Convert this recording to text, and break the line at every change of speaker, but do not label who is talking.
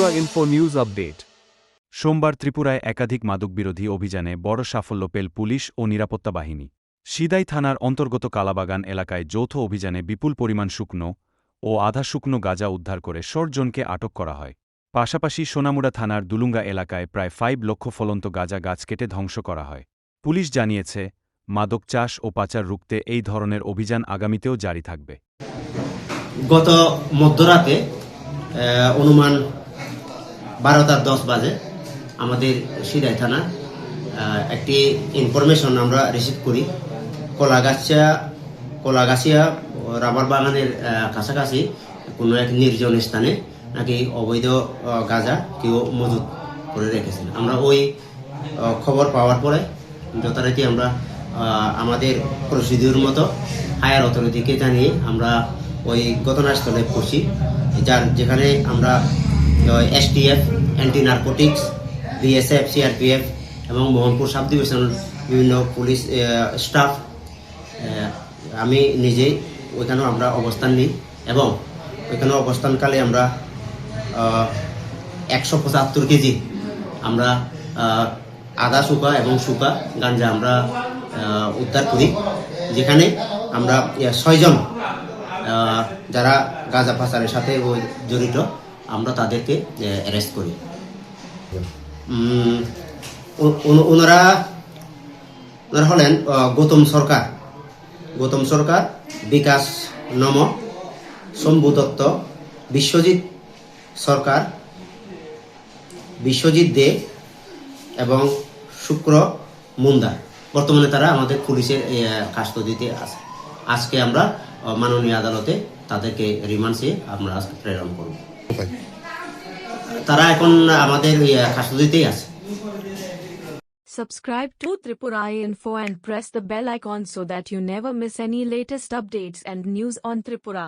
Tripura Info News Update.
সোমবার ত্রিপুরায় একাধিক মাদকবিরোধী অভিযানে বড় সাফল্য পেল পুলিশ ও নিরাপত্তা বাহিনী। সিদাই থানার অন্তর্গত কালাবাগান এলাকায় যৌথ অভিযানে বিপুল পরিমাণ শুকনো ও আধা শুকনো গাঁজা উদ্ধার করে ১৬ জনকে আটক করা হয়। পাশাপাশি সোনামুড়া থানার দুলুঙ্গা এলাকায় প্রায় ৫ লক্ষ ফলন্ত গাঁজা গাছ কেটে ধ্বংস করা হয়। পুলিশ জানিয়েছে, মাদক চাষ ও পাচার রুখতে এই ধরনের অভিযান আগামীতেও জারি থাকবে।
গত মধ্যরাতে অনুমান ১২:১০ বাজে আমাদের সিদাই থানা একটি ইনফরমেশন আমরা রিসিভ করি। কলাগাছিয়া রাবার বাগানের কাছাকাছি কোনো এক নির্জন স্থানে নাকি অবৈধ গাঁজা কেউ মজুত করে রেখেছেন। আমরা ওই খবর পাওয়ার পরে যথারীতি আমরা আমাদের প্রসিডিউর মতো হায়ার অথরিটিকে জানিয়ে আমরা ওই ঘটনাস্থলে পৌঁছি, যেখানে আমরা STF, anti narcotics, BSF, CRPF এবং মোহনপুর সাব ডিভিশনের বিভিন্ন পুলিশ স্টাফ, আমি নিজেই ওইখানেও আমরা অবস্থান নিই এবং ওইখানে অবস্থানকালে আমরা ১৭৫ কেজি আমরা আধা শুকা এবং শুকা গাঞ্জা আমরা উদ্ধার করি, যেখানে আমরা ৬ জন যারা গাঁজা পাচারের সাথে জড়িত আমরা তাদেরকে অ্যারেস্ট করি। ওনারা হলেন গৌতম সরকার, বিকাশ নম, শম্ভু দত্ত, বিশ্বজিৎ সরকার, বিশ্বজিৎ দে এবং শুক্র মুন্দা। বর্তমানে তারা আমাদের পুলিশের কাস্টডিতে আছে। আজকে আমরা মাননীয় আদালতে তাদেরকে রিমান্ডে আমরা প্রেরণ করব। তারা এখন আমাদের কাস্টডিতেই আছে।
Subscribe to Tripura Info and press the bell icon so that you never miss any latest updates and news on Tripura.